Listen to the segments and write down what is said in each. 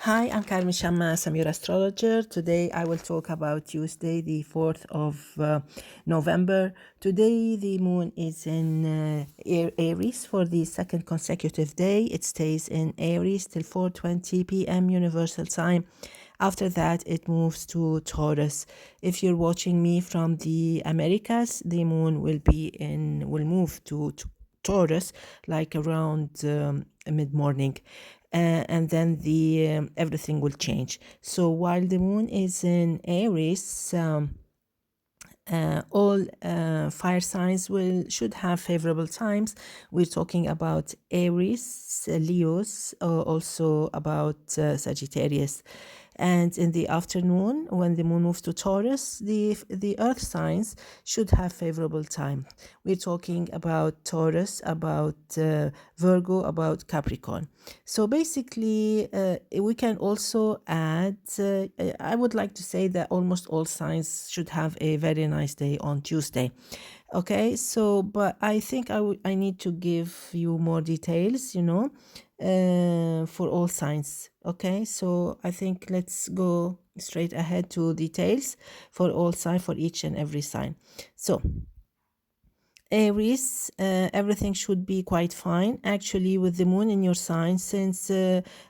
Hi, I'm Carmen Chammas. I'm your astrologer. Today I will talk about Tuesday, the 4th of November. Today the moon is in Aries for the second consecutive day. It stays in Aries till 4:20 p.m. Universal Time. After that, it moves to Taurus. If you're watching me from the Americas, the moon will move to Taurus like around mid-morning. And then everything will change. So while the moon is in Aries, all fire signs should have favorable times. We're talking about Aries, Leos, also about Sagittarius. And in the afternoon, when the moon moves to Taurus, the earth signs should have favorable time. We're talking about Taurus, about Virgo, about Capricorn. So basically, we can also add, I would like to say that almost all signs should have a very nice day on Tuesday. Okay, so, but I think I need to give you more details, for all signs. Okay, so I think let's go straight ahead to details for all signs, for each and every sign. So Aries, everything should be quite fine. Actually, with the moon in your sign, since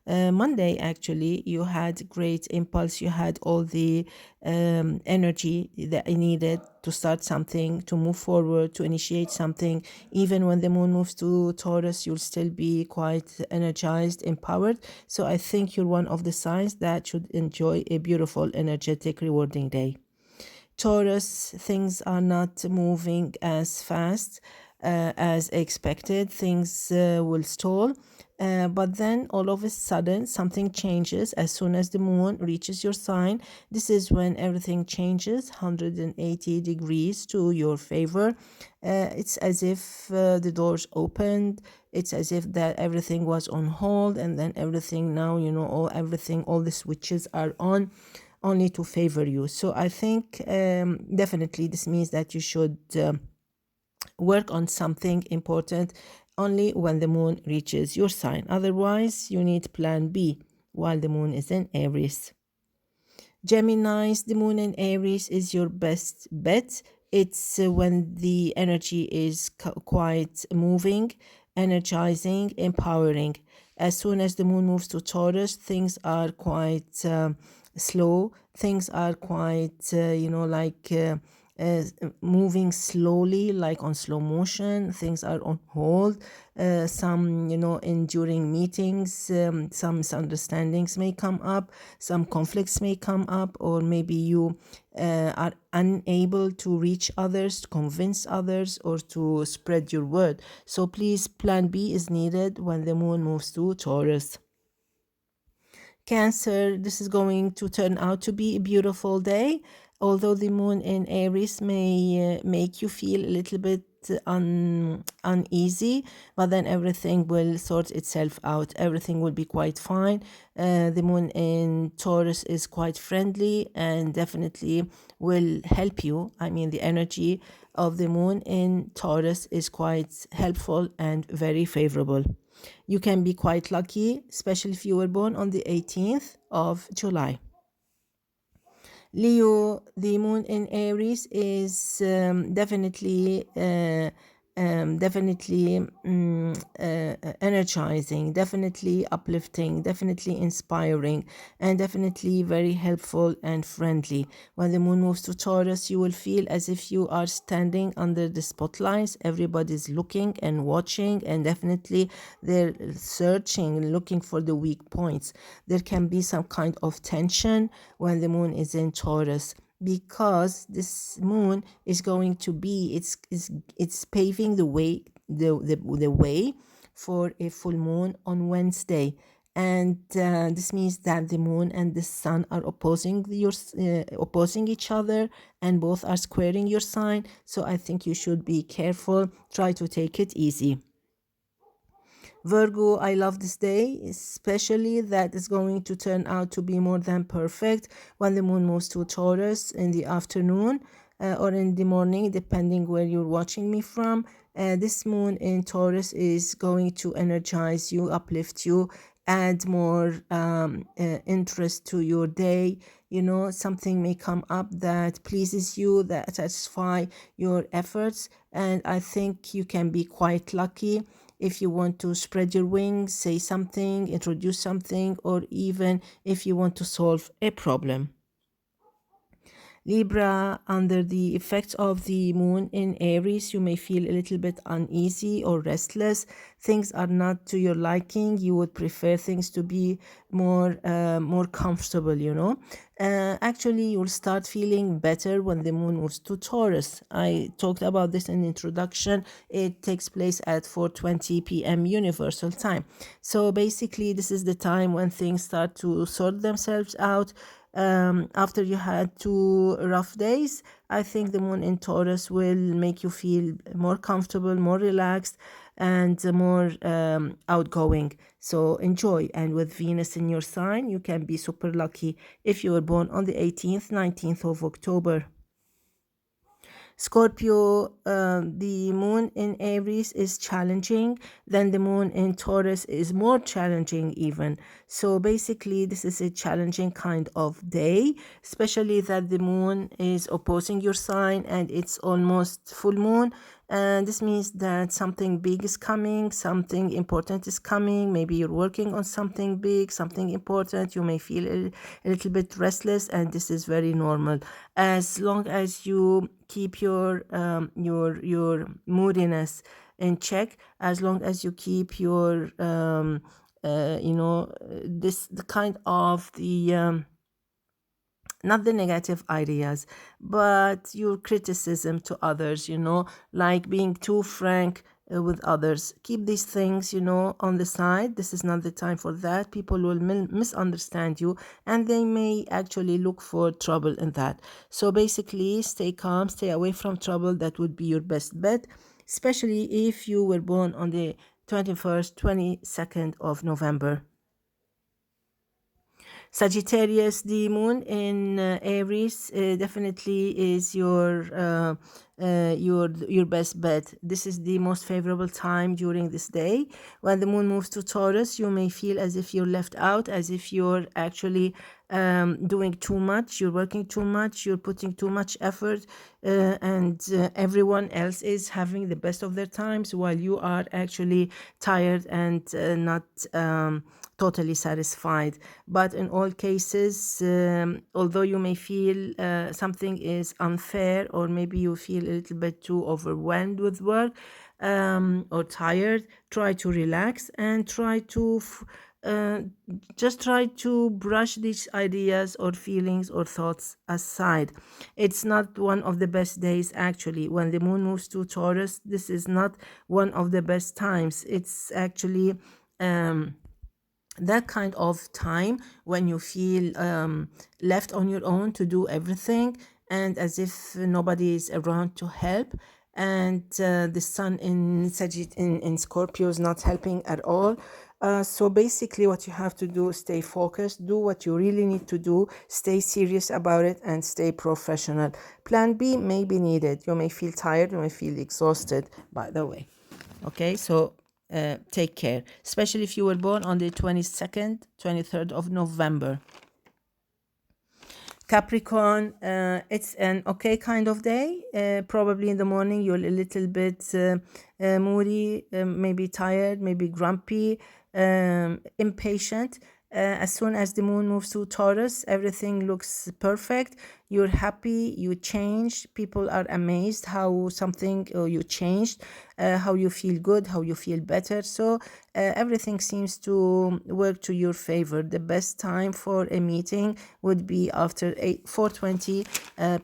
Monday, actually, you had great impulse. You had all the energy that you needed to start something, to move forward, to initiate something. Even when the moon moves to Taurus, you'll still be quite energized, empowered. So I think you're one of the signs that should enjoy a beautiful, energetic, rewarding day. Taurus, things are not moving as fast as expected. Things will stall. But then all of a sudden something changes as soon as the moon reaches your sign. This is when everything changes 180 degrees to your favor. It's as if the doors opened. It's as if that everything was on hold, and then everything now, all the switches are on, only to favor you. So I think definitely this means that you should work on something important only when the moon reaches your sign. Otherwise, you need plan B while the moon is in Aries. Geminis, the moon in Aries is your best bet. It's when the energy is quite moving, energizing, empowering. As soon as the moon moves to Taurus, things are quite slow. Things are quite, moving slowly, like on slow motion. Things are on hold. Some, enduring meetings, some misunderstandings may come up, some conflicts may come up, or maybe you are unable to reach others, to convince others, or to spread your word. So please, plan B is needed when the moon moves to Taurus. Cancer, this is going to turn out to be a beautiful day, although the moon in Aries may make you feel a little bit uneasy, but then everything will sort itself out. Everything will be quite fine. The moon in Taurus is quite friendly and definitely will help you. I mean, the energy of the moon in Taurus is quite helpful and very favorable. You can be quite lucky, especially if you were born on the 18th of July. Leo, the moon in Aries is definitely energizing, definitely uplifting, definitely inspiring, and definitely very helpful and friendly. When the moon moves to Taurus, you will feel as if you are standing under the spotlights. Everybody's looking and watching, and definitely they're searching, looking for the weak points. There can be some kind of tension when the moon is in Taurus, because this moon is going to be it's paving the way for a full moon on Wednesday, and this means that the moon and the sun are opposing each other, and both are squaring your sign. So I think you should be careful. Try to take it easy. Virgo, I love this day, especially that it's going to turn out to be more than perfect when the moon moves to Taurus in the afternoon or in the morning, depending where you're watching me from. This moon in Taurus is going to energize you, uplift you, add more interest to your day. You know, something may come up that pleases you, that satisfy your efforts, and I think you can be quite lucky if you want to spread your wings, say something, introduce something, or even if you want to solve a problem. Libra, under the effects of the moon in Aries, you may feel a little bit uneasy or restless. Things are not to your liking. You would prefer things to be more comfortable, you know. Actually, you'll start feeling better when the moon moves to Taurus. I talked about this in the introduction. It takes place at 4:20 p.m. Universal Time. So basically, this is the time when things start to sort themselves out. After you had 2 rough days, I think the moon in Taurus will make you feel more comfortable, more relaxed, and more outgoing. So enjoy. And with Venus in your sign, you can be super lucky if you were born on the 18th, 19th of October. Scorpio, the moon in Aries is challenging, then the moon in Taurus is more challenging even. So basically, this is a challenging kind of day, especially that the moon is opposing your sign and it's almost full moon. And this means that something big is coming, something important is coming. Maybe you're working on something big, something important. You may feel a little bit restless, and this is very normal. As long as you keep your moodiness in check, as long as you keep your the kind of the not the negative ideas, but your criticism to others, you know, like being too frank with others. Keep these things, you know, on the side. This is not the time for that. People will misunderstand you, and they may actually look for trouble in that. So basically, stay calm, stay away from trouble. That would be your best bet, especially if you were born on the 21st, 22nd of November. Sagittarius, the moon in Aries definitely is your best bet. This is the most favorable time during this day. When the moon moves to Taurus, you may feel as if you're left out, as if you're actually doing too much, you're working too much, you're putting too much effort, and everyone else is having the best of their times while you are actually tired and not totally satisfied. But in all cases, although you may feel something is unfair, or maybe you feel a little bit too overwhelmed with work or tired, try to relax and just try to brush these ideas or feelings or thoughts aside. It's not one of the best days, actually. When the moon moves to Taurus, this is not one of the best times. It's actually that kind of time when you feel left on your own to do everything, and as if nobody is around to help. And the sun in Scorpio is not helping at all. So basically what you have to do is stay focused, do what you really need to do, stay serious about it, and stay professional. Plan B may be needed. You may feel tired, you may feel exhausted, by the way. Okay, so take care, especially if you were born on the 22nd, 23rd of November. Capricorn, it's an okay kind of day. Probably in the morning you're a little bit moody, maybe tired, maybe grumpy, impatient. As soon as the moon moves to Taurus, everything looks perfect. You're happy, you changed. People are amazed how something you changed, how you feel good, how you feel better. So everything seems to work to your favor. The best time for a meeting would be after 4:20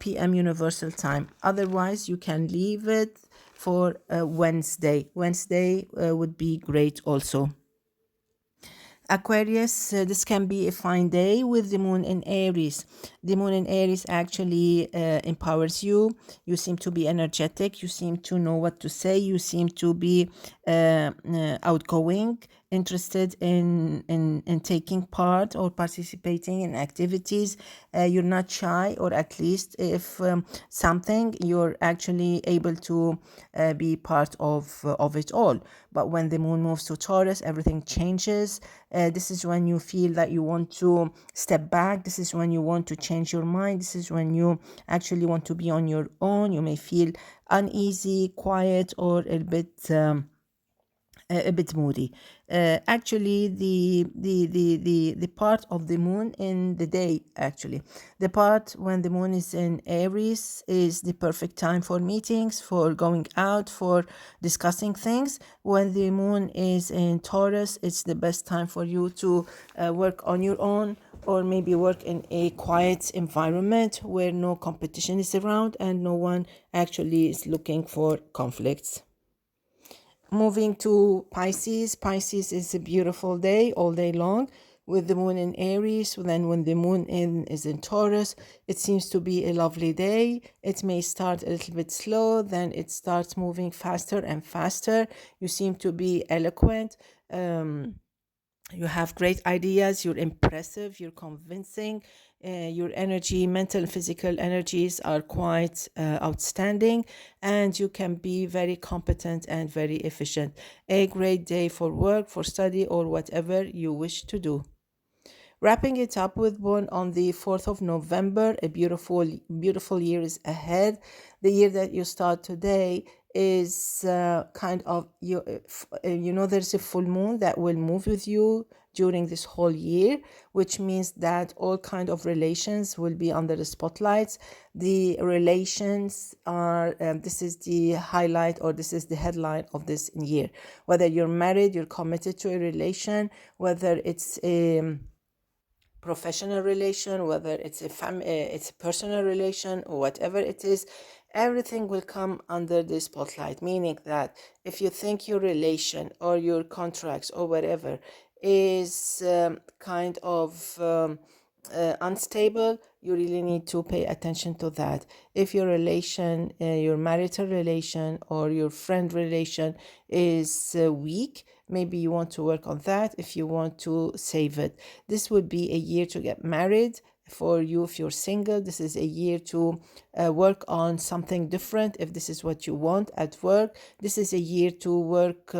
p.m. Universal Time. Otherwise, you can leave it for Wednesday. Wednesday would be great also. Aquarius, this can be a fine day with the moon in Aries. The moon in Aries actually empowers you. You seem to be energetic. You seem to know what to say. You seem to be outgoing, interested in taking part or participating in activities. You're not shy, or at least if something, you're actually able to be part of it all. But when the moon moves to Taurus, everything changes. This is when you feel that you want to step back. This is when you want to change your mind. This is when you actually want to be on your own. You may feel uneasy, quiet, or a bit moody. Actually, the part of the moon in the day, actually, the part when the moon is in Aries is the perfect time for meetings, for going out, for discussing things. When the moon is in Taurus, it's the best time for you to work on your own, or maybe work in a quiet environment where no competition is around and no one actually is looking for conflicts. Moving to Pisces. Pisces is a beautiful day all day long with the moon in Aries. Then when the moon is in Taurus, it seems to be a lovely day. It may start a little bit slow, then it starts moving faster and faster. You seem to be eloquent. You have great ideas, you're impressive, you're convincing, your energy, mental and physical energies are quite outstanding, and you can be very competent and very efficient. A great day for work, for study, or whatever you wish to do. Wrapping it up with Born on the 4th of November, a beautiful, beautiful year is ahead. The year that you start today is kind of, there's a full moon that will move with you during this whole year, which means that all kind of relations will be under the spotlights. The relations are, this is the highlight, or this is the headline of this year. Whether you're married, you're committed to a relation, whether it's a professional relation, whether it's it's a personal relation, or whatever it is, everything will come under the spotlight. Meaning that if you think your relation or your contracts or whatever is kind of unstable, you really need to pay attention to that. If your relation, your marital relation or your friend relation is weak, maybe you want to work on that if you want to save it. This would be a year to get married. For you, if you're single, this is a year to work on something different. If this is what you want at work, this is a year to work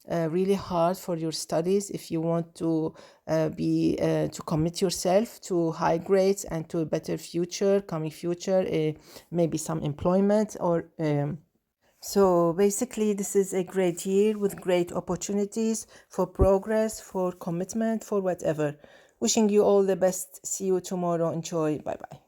really hard for your studies. If you want to to commit yourself to high grades and to a better future, coming future, maybe some employment or so basically, this is a great year with great opportunities for progress, for commitment, for whatever. Wishing you all the best. See you tomorrow. Enjoy. Bye bye.